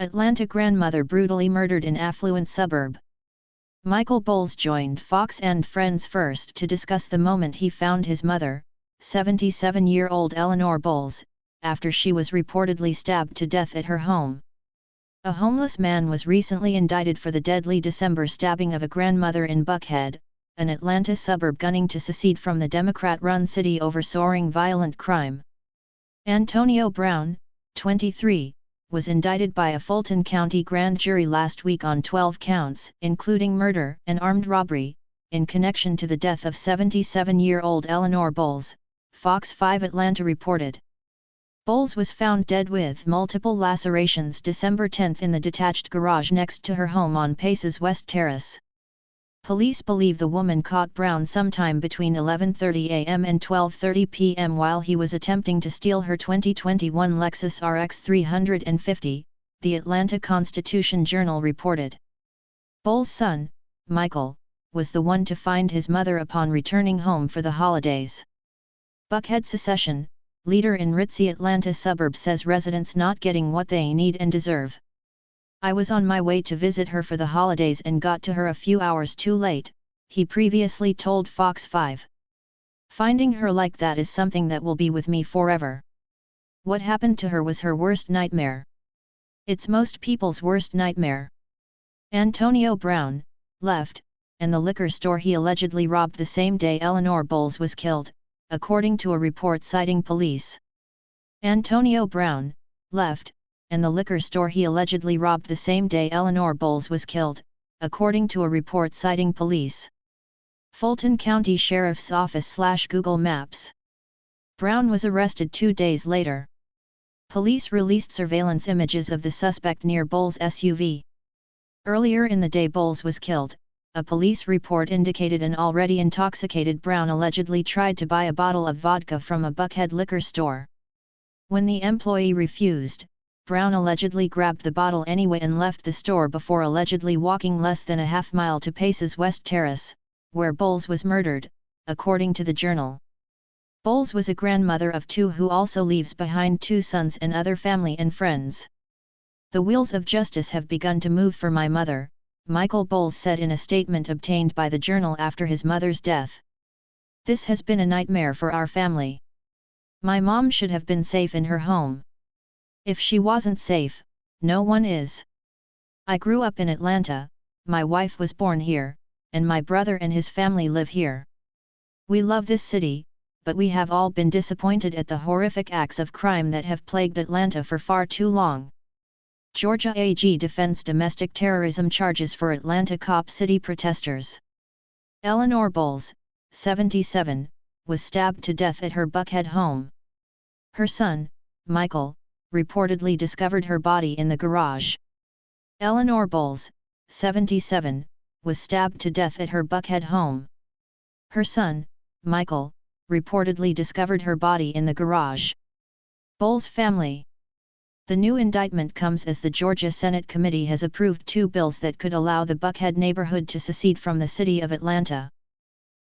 Atlanta grandmother brutally murdered in affluent suburb. Michael Bowles joined Fox and Friends first to discuss the moment he found his mother, 77-year-old Eleanor Bowles, after she was reportedly stabbed to death at her home. A homeless man was recently indicted for the deadly December stabbing of a grandmother in Buckhead, an Atlanta suburb gunning to secede from the Democrat-run city over soaring violent crime. Antonio Brown, 23, was indicted by a Fulton County grand jury last week on 12 counts, including murder and armed robbery, in connection to the death of 77-year-old Eleanor Bowles, Fox 5 Atlanta reported. Bowles was found dead with multiple lacerations December 10 in the detached garage next to her home on Paces West Terrace. Police believe the woman caught Brown sometime between 11:30 a.m. and 12:30 p.m. while he was attempting to steal her 2021 Lexus RX 350, the Atlanta Constitution-Journal reported. Bowles' son, Michael, was the one to find his mother upon returning home for the holidays. Buckhead secession leader in ritzy Atlanta suburb says residents not getting what they need and deserve. I was on my way to visit her for the holidays and got to her a few hours too late, he previously told Fox 5. Finding her like that is something that will be with me forever. What happened to her was her worst nightmare. It's most people's worst nightmare. Antonio Brown left, and the liquor store he allegedly robbed the same day Eleanor Bowles was killed, according to a report citing police. Antonio Brown left, and the liquor store he allegedly robbed the same day Eleanor Bowles was killed, according to a report citing police. Fulton County Sheriff's Office/Google Maps. Brown was arrested 2 days later. Police released surveillance images of the suspect near Bowles' SUV. Earlier in the day Bowles was killed, a police report indicated an already intoxicated Brown allegedly tried to buy a bottle of vodka from a Buckhead liquor store. When the employee refused, Brown allegedly grabbed the bottle anyway and left the store before allegedly walking less than a half mile to Paces West Terrace, where Bowles was murdered, according to the Journal. Bowles was a grandmother of 2 who also leaves behind 2 sons and other family and friends. The wheels of justice have begun to move for my mother, Michael Bowles said in a statement obtained by the Journal after his mother's death. This has been a nightmare for our family. My mom should have been safe in her home. If she wasn't safe, no one is. I grew up in Atlanta, my wife was born here, and my brother and his family live here. We love this city, but we have all been disappointed at the horrific acts of crime that have plagued Atlanta for far too long. Georgia AG defends domestic terrorism charges for Atlanta Cop City protesters. Eleanor Bowles, 77, was stabbed to death at her Buckhead home. Her son, Michael, reportedly discovered her body in the garage. Eleanor Bowles, 77, was stabbed to death at her Buckhead home. Her son, Michael, reportedly discovered her body in the garage. Bowles' family. The new indictment comes as the Georgia Senate committee has approved 2 bills that could allow the Buckhead neighborhood to secede from the city of Atlanta.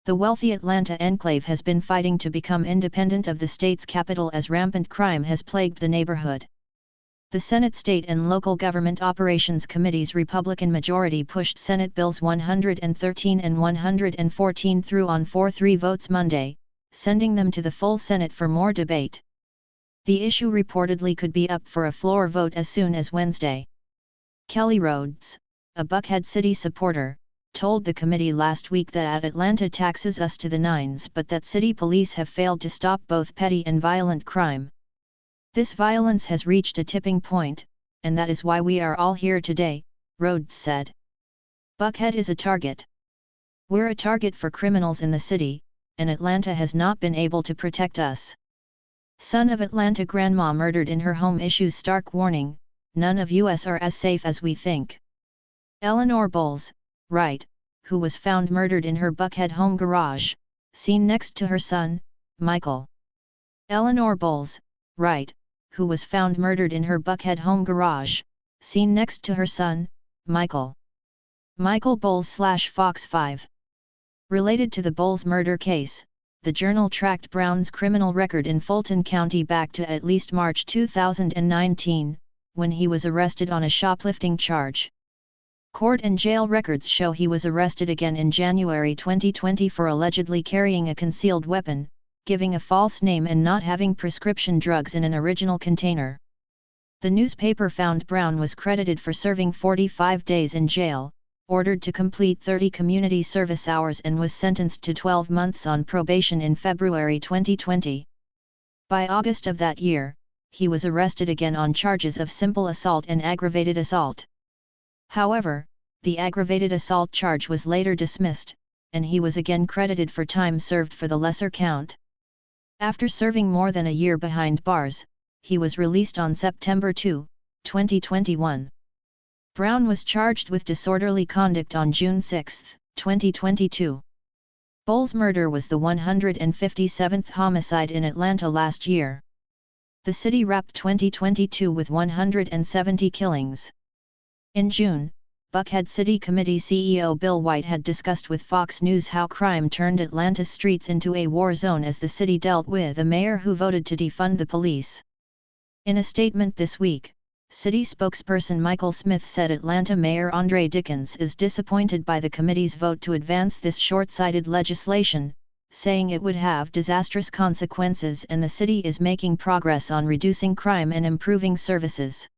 The wealthy Atlanta enclave has been fighting to become independent of the state's capital as rampant crime has plagued the neighborhood. The Senate State and Local Government Operations Committee's Republican majority pushed Senate Bills 113 and 114 through on 4-3 votes Monday, sending them to the full Senate for more debate. The issue reportedly could be up for a floor vote as soon as Wednesday. Kelly Rhodes, a Buckhead City supporter, told the committee last week that Atlanta taxes us to the nines but that city police have failed to stop both petty and violent crime. This violence has reached a tipping point, and that is why we are all here today, Rhodes said. Buckhead is a target. We're a target for criminals in the city, and Atlanta has not been able to protect us. Son of Atlanta grandma murdered in her home issues stark warning, none of us are as safe as we think. Eleanor Bowles, right, who was found murdered in her Buckhead home garage, seen next to her son, Michael. Eleanor Bowles, right, who was found murdered in her Buckhead home garage, seen next to her son, Michael. Michael Bowles/Fox 5. Related to the Bowles murder case, the Journal tracked Brown's criminal record in Fulton County back to at least March 2019, when he was arrested on a shoplifting charge. Court and jail records show he was arrested again in January 2020 for allegedly carrying a concealed weapon, giving a false name and not having prescription drugs in an original container. The newspaper found Brown was credited for serving 45 days in jail, ordered to complete 30 community service hours and was sentenced to 12 months on probation in February 2020. By August of that year, he was arrested again on charges of simple assault and aggravated assault. However, the aggravated assault charge was later dismissed, and he was again credited for time served for the lesser count. After serving more than a year behind bars, he was released on September 2, 2021. Brown was charged with disorderly conduct on June 6, 2022. Bowles' murder was the 157th homicide in Atlanta last year. The city wrapped 2022 with 170 killings. In June, Buckhead City Committee CEO Bill White had discussed with Fox News how crime turned Atlanta's streets into a war zone as the city dealt with a mayor who voted to defund the police. In a statement this week, city spokesperson Michael Smith said Atlanta Mayor Andre Dickens is disappointed by the committee's vote to advance this short-sighted legislation, saying it would have disastrous consequences and the city is making progress on reducing crime and improving services.